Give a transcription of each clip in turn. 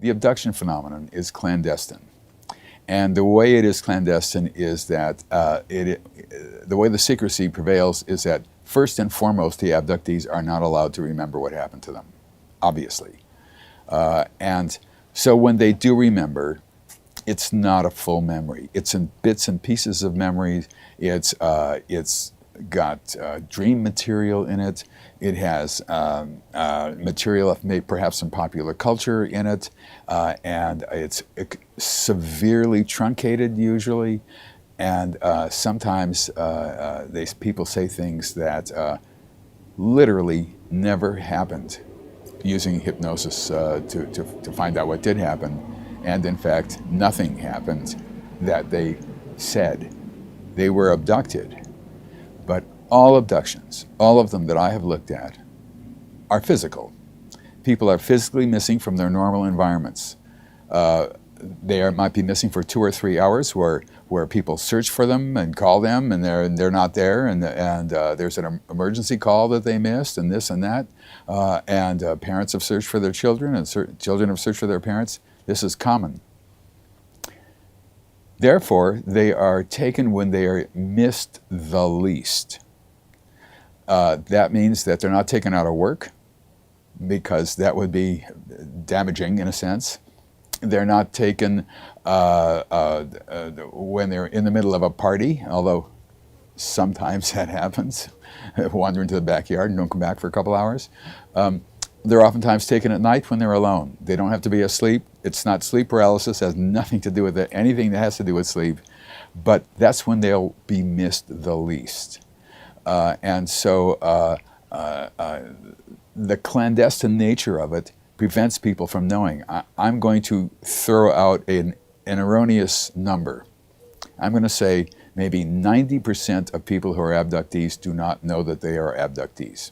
The abduction phenomenon is clandestine. And the way it is clandestine is that the way the secrecy prevails is that first and foremost, the abductees are not allowed to remember what happened to them, obviously. And so when they do remember, it's not a full memory. It's in bits and pieces of memory. It's got dream material in it. It has material of perhaps some popular culture in it, and it's severely truncated usually. And sometimes people say things that literally never happened, using hypnosis to find out what did happen. And in fact, nothing happened that they said. They were abducted. But all abductions, all of them that I have looked at, are physical. People are physically missing from their normal environments. Might be missing for 2 or 3 hours, where people search for them and call them, and they're not there, and there's an emergency call that they missed, and this and that, and parents have searched for their children, and children have searched for their parents. This is common. Therefore, they are taken when they are missed the least. That means that they're not taken out of work, because that would be damaging in a sense. They're not taken when they're in the middle of a party, although sometimes that happens. Wander into the backyard and don't come back for a couple hours. They're oftentimes taken at night when they're alone. They don't have to be asleep. It's not sleep paralysis, has nothing to do with it, anything that has to do with sleep. But that's when they'll be missed the least. And so the clandestine nature of it prevents people from knowing. I'm going to throw out an erroneous number. I'm going to say maybe 90% of people who are abductees do not know that they are abductees.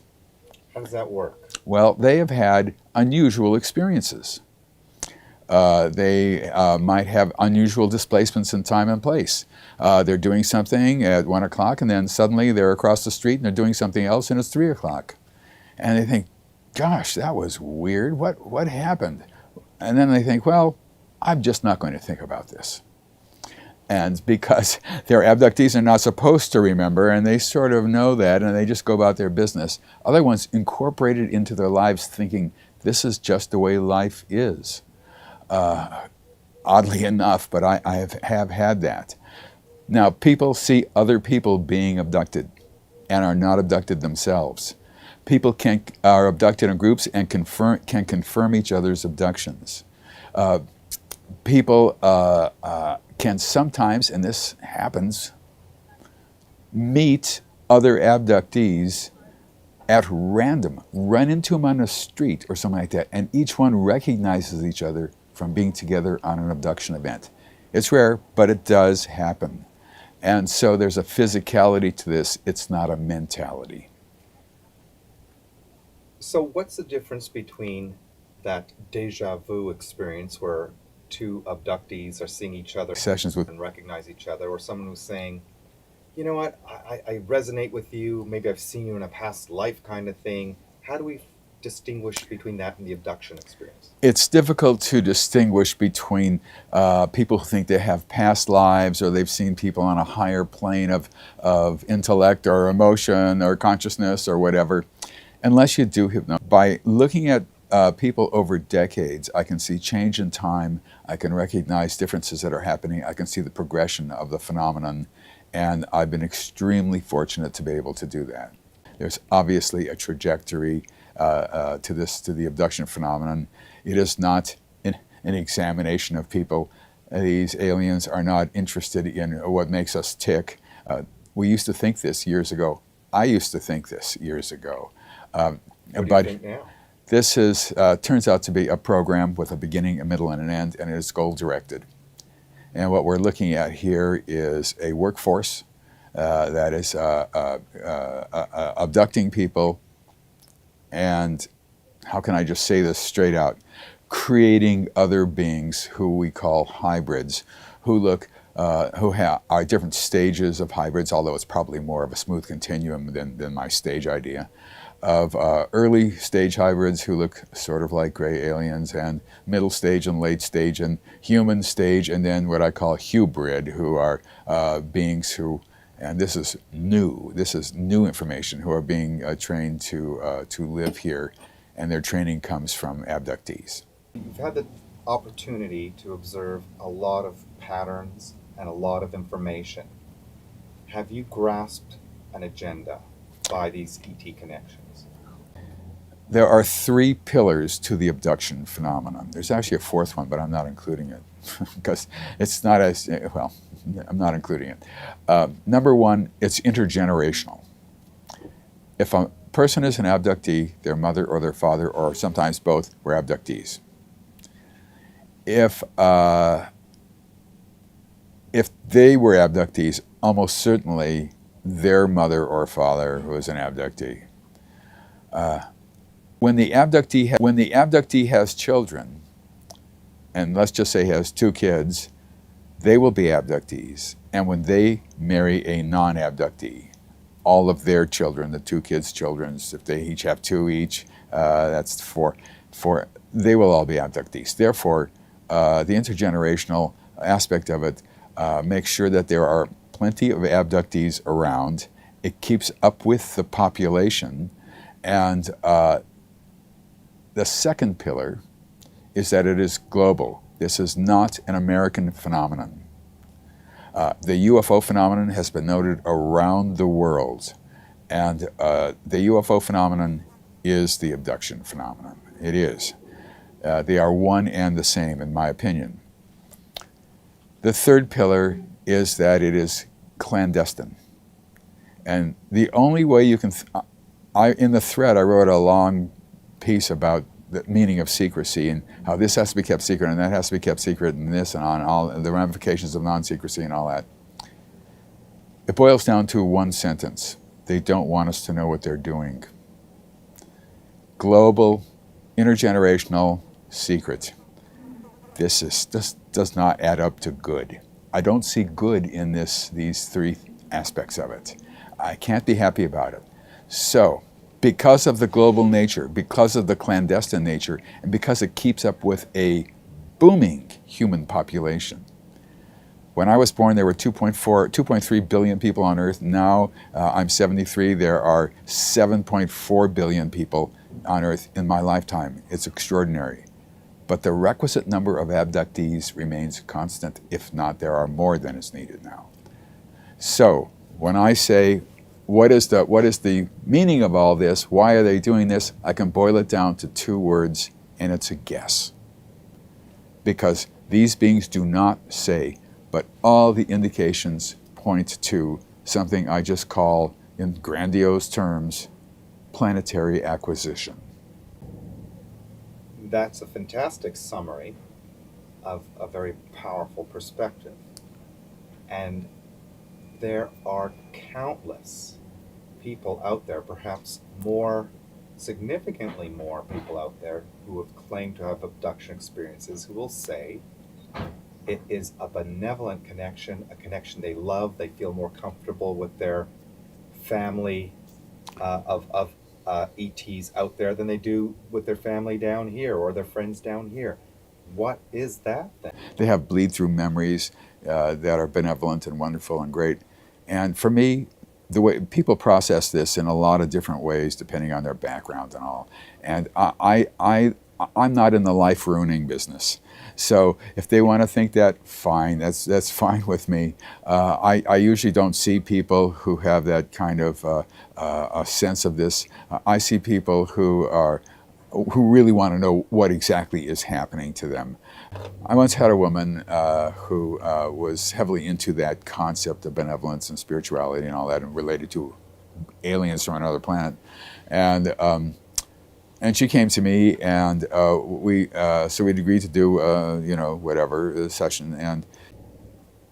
How does that work? Well, they have had unusual experiences. They might have unusual displacements in time and place. They're doing something at 1 o'clock, and then suddenly they're across the street and they're doing something else, and it's 3 o'clock. And they think, gosh, that was weird. What happened? And then they think, well, I'm just not going to think about this. And because their abductees are not supposed to remember, and they sort of know that, and they just go about their business, other ones incorporate it into their lives thinking, this is just the way life is. Oddly enough, but I have had that. Now, people see other people being abducted and are not abducted themselves. People are abducted in groups and can confirm each other's abductions. People can sometimes, and this happens, meet other abductees at random, run into them on the street or something like that, and each one recognizes each other from being together on an abduction event. It's rare, but it does happen. And so there's a physicality to this. It's not a mentality. So what's the difference between that deja vu experience where two abductees are seeing each other Sessions with and recognize each other, or someone who's saying, you know what, I resonate with you, maybe I've seen you in a past life kind of thing. How do we distinguish between that and the abduction experience? It's difficult to distinguish between people who think they have past lives, or they've seen people on a higher plane of intellect or emotion or consciousness or whatever, unless you do hypnosis. By looking at people over decades, I can see change in time, I can recognize differences that are happening, I can see the progression of the phenomenon, and I've been extremely fortunate to be able to do that. There's obviously a trajectory to the abduction phenomenon. It is not an examination of people. These aliens are not interested in what makes us tick. We used to think this years ago. I used to think this years ago. What do you think now? This turns out to be a program with a beginning, a middle, and an end, and it is goal-directed. And what we're looking at here is a workforce that is abducting people, and how can I just say this straight out? Creating other beings who we call hybrids, who are different stages of hybrids, although it's probably more of a smooth continuum than my stage idea. early stage hybrids who look sort of like gray aliens, and middle stage and late stage and human stage, and then what I call hybrid, who are beings who, and this is new information, who are being trained to live here, and their training comes from abductees. You've had the opportunity to observe a lot of patterns and a lot of information. Have you grasped an agenda by these ET connections? There are three pillars to the abduction phenomenon. There's actually a fourth one, but I'm not including it because it's not as, well, I'm not including it. Number one, it's intergenerational. If a person is an abductee, their mother or their father, or sometimes both, were abductees. If they were abductees, almost certainly their mother or father was an abductee. When the abductee has children, and let's just say has 2 kids, they will be abductees. And when they marry a non-abductee, all of their children, the 2 kids' children, if they each have 2 each, that's 4, they will all be abductees. Therefore, the intergenerational aspect of it makes sure that there are plenty of abductees around. It keeps up with the population. And the second pillar is that it is global. This is not an American phenomenon. The UFO phenomenon has been noted around the world. And the UFO phenomenon is the abduction phenomenon. It is. They are one and the same, in my opinion. The third pillar is that it is clandestine. And the only way you can, in the thread I wrote a long piece about the meaning of secrecy and how this has to be kept secret and that has to be kept secret and this and on, all the ramifications of non-secrecy and all that. It boils down to one sentence. They don't want us to know what they're doing. Global, intergenerational, secret. This does not add up to good. I don't see good in these 3 aspects of it. I can't be happy about it. So, because of the global nature, because of the clandestine nature, and because it keeps up with a booming human population. When I was born, there were 2.3 billion people on Earth. Now, I'm 73. There are 7.4 billion people on Earth in my lifetime. It's extraordinary. But the requisite number of abductees remains constant. If not, there are more than is needed now. So, when I say, what is the meaning of all this? Why are they doing this? I can boil it down to 2 words, and it's a guess. Because these beings do not say, but all the indications point to something I just call, in grandiose terms, planetary acquisition. That's a fantastic summary of a very powerful perspective. And there are countless people out there, perhaps significantly more people out there, who have claimed to have abduction experiences, who will say it is a benevolent connection, a connection they love. They feel more comfortable with their family of ETs out there than they do with their family down here or their friends down here. What is that then? They have bleed-through memories that are benevolent and wonderful and great. And for me, the way people process this in a lot of different ways, depending on their background and all. And I'm not in the life-ruining business. So if they want to think that, fine, that's fine with me. I usually don't see people who have that kind of a sense of this. I see people who really want to know what exactly is happening to them. I once had a woman who was heavily into that concept of benevolence and spirituality and all that, and related to aliens from another planet. And she came to me, and we'd agreed to do whatever session, and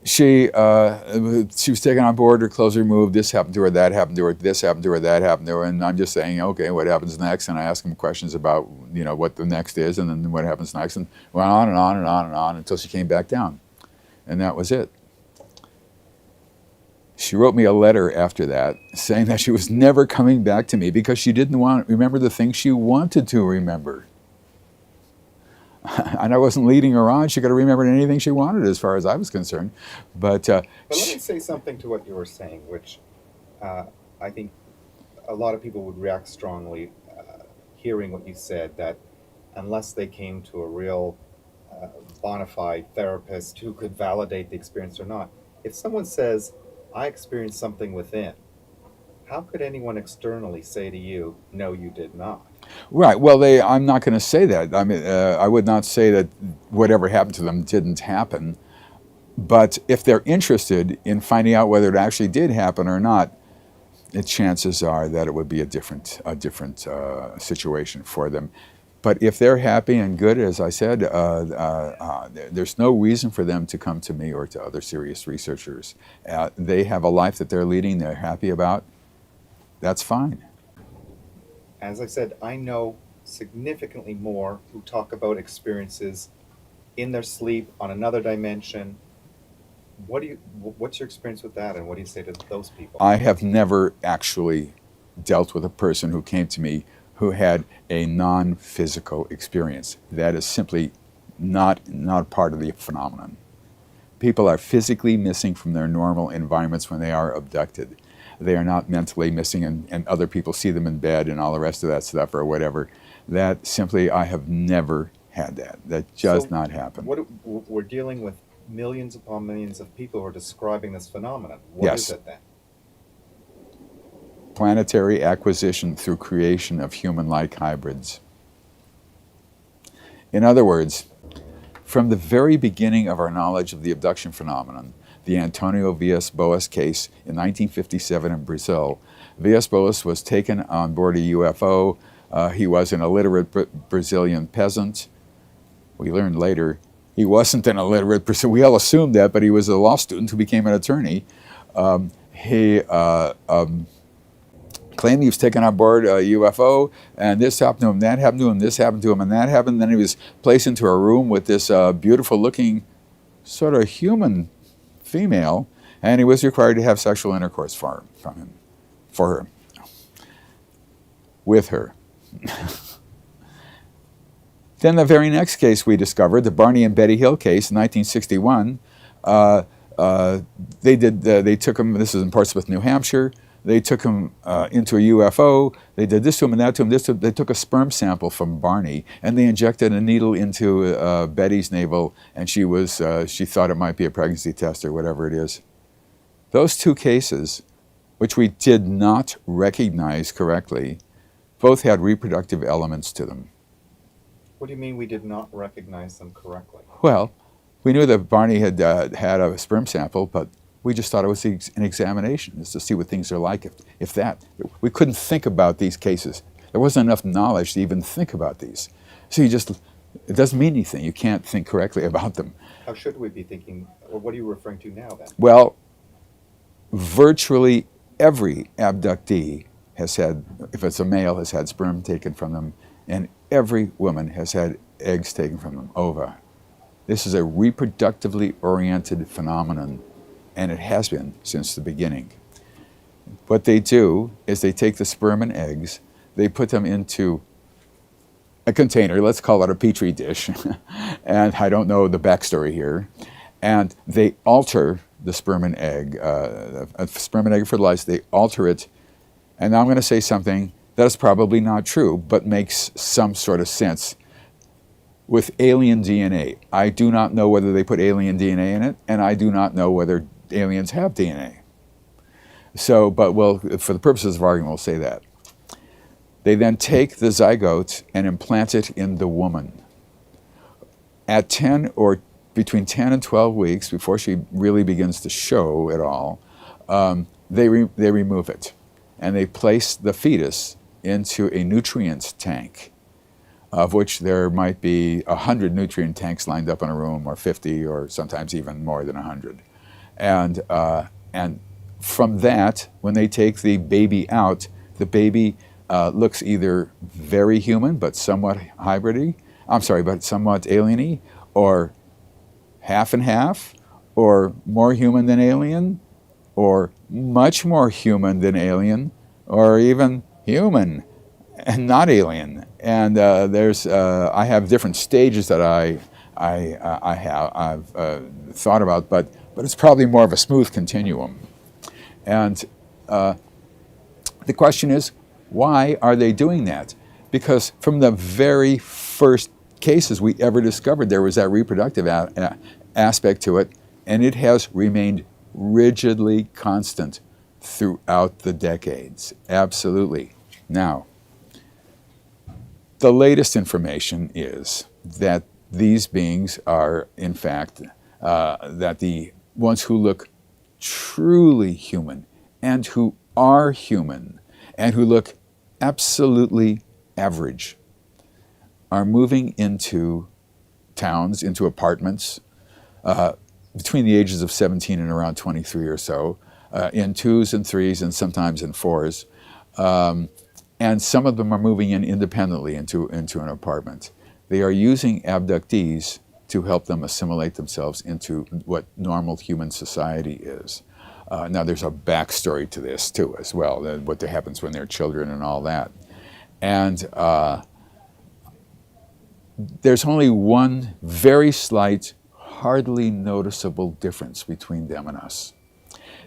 she was taken on board, her clothes removed, this happened to her, that happened to her, this happened to her, that happened to her, and I'm just saying, okay, what happens next? And I ask them questions about, what the next is, and then what happens next, and went on and on and on and on until she came back down. And that was it. She wrote me a letter after that saying that she was never coming back to me because she didn't want to remember the things she wanted to remember. And I wasn't leading her on. She could have remembered anything she wanted as far as I was concerned. But But let me say something to what you were saying, which I think a lot of people would react strongly hearing what you said, that unless they came to a real bona fide therapist who could validate the experience or not, if someone says, I experienced something within, how could anyone externally say to you, no, you did not? right, well, I'm not going to say that. I mean, I would not say that whatever happened to them didn't happen. But if they're interested in finding out whether it actually did happen or not, the chances are that it would be a different situation for them. But if they're happy and good, as I said, there's no reason for them to come to me or to other serious researchers. They have a life that they're leading, they're happy about. That's fine. As I said, I know significantly more who talk about experiences in their sleep on another dimension. What's your experience with that, and what do you say to those people? I have never actually dealt with a person who came to me who had a non-physical experience. That is simply not part of the phenomenon. People are physically missing from their normal environments when they are abducted. They are not mentally missing, and other people see them in bed and all the rest of that stuff or whatever. That simply, I have never had that. That does not happen. We're dealing with millions upon millions of people who are describing this phenomenon. What Yes. is it then? Planetary acquisition through creation of human-like hybrids. In other words, from the very beginning of our knowledge of the abduction phenomenon, the Antonio Villas-Boas case in 1957 in Brazil, Villas-Boas was taken on board a UFO. He was an illiterate Brazilian peasant. We learned later he wasn't an illiterate person. We all assumed that, but he was a law student who became an attorney. He claimed he was taken on board a UFO, and this happened to him, that happened to him, this happened to him, and that happened. Then he was placed into a room with this beautiful-looking, sort of human female, and he was required to have sexual intercourse for her, with her. Then the very next case we discovered, the Barney and Betty Hill case in 1961, they took him, this is in Portsmouth, New Hampshire, they took him into a UFO, they did this to him and that to him, they took a sperm sample from Barney, and they injected a needle into Betty's navel, and she thought it might be a pregnancy test or whatever it is. Those two cases, which we did not recognize correctly, both had reproductive elements to them. What do you mean we did not recognize them correctly? Well, we knew that Barney had had a sperm sample, but we just thought it was an examination, just to see what things are like, if that. We couldn't think about these cases. There wasn't enough knowledge to even think about these. So it doesn't mean anything. You can't think correctly about them. How should we be thinking, or what are you referring to now then? Well, virtually every abductee has had, if it's a male, has had sperm taken from them, and every woman has had eggs taken from them, ova. This is a reproductively oriented phenomenon, and it has been since the beginning. What they do is they take the sperm and eggs, they put them into a container, let's call it a petri dish, and I don't know the backstory here, and they alter the sperm and egg, sperm and egg fertilized, they alter it, and now I'm going to say something that is probably not true, but makes some sort of sense. With alien DNA. I do not know whether they put alien DNA in it, and I do not know whether aliens have DNA. So, but for the purposes of argument, we'll say that. They then take the zygote and implant it in the woman. At 10 or between 10 and 12 weeks, before she really begins to show at all, they remove it, and they place the fetus into a nutrient tank, of which there might be 100 nutrient tanks lined up in a room, or 50, or sometimes even more than 100. And from that, when they take the baby out, the baby looks either very human but somewhat hybridy, but somewhat alien-y, or half and half, or more human than alien, or much more human than alien, or even human and not alien. And I have different stages that I've thought about, but it's probably more of a smooth continuum. And the question is, why are they doing that? Because from the very first cases we ever discovered, there was that reproductive aspect to it, and it has remained rigidly constant throughout the decades. Absolutely. Now, the latest information is that these beings are, in fact, that the ones who look truly human and who are human and who look absolutely average are moving into towns, into apartments, between the ages of 17 and around 23 or so, in 2s and 3s and sometimes in 4s. And some of them are moving in independently into an apartment. They are using abductees to help them assimilate themselves into what normal human society is. Now there's a backstory to this too as well, what happens when they're children and all that. And there's only one very slight, hardly noticeable difference between them and us.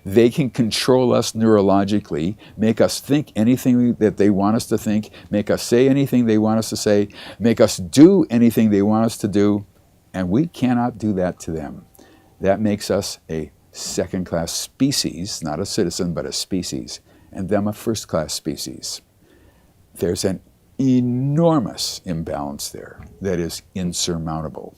They can control us neurologically, make us think anything that they want us to think, make us say anything they want us to say, make us do anything they want us to do, and we cannot do that to them. That makes us a second-class species, not a citizen, but a species, and them a first-class species. There's an enormous imbalance there that is insurmountable.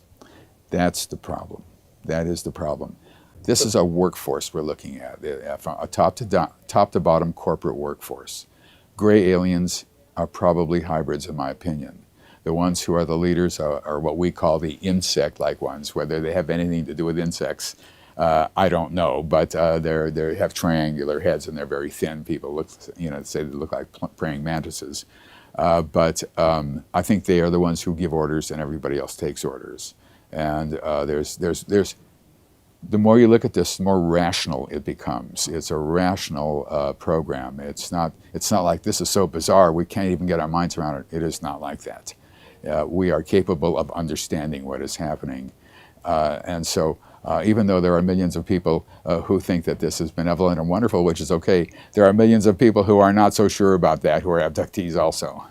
That's the problem. That is the problem. This is a workforce we're looking at, from a top to bottom corporate workforce. Gray aliens are probably hybrids, in my opinion. The ones who are the leaders are what we call the insect-like ones. Whether they have anything to do with insects, I don't know. But they have triangular heads and they're very thin. People say they look like praying mantises. But I think they are the ones who give orders and everybody else takes orders. And the more you look at this, the more rational it becomes. It's a rational program. It's not like this is so bizarre we can't even get our minds around it. It is not like that. We are capable of understanding what is happening. And so even though there are millions of people who think that this is benevolent and wonderful, which is okay, there are millions of people who are not so sure about that, who are abductees also.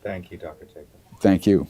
Thank you, Dr. Jacob. Thank you.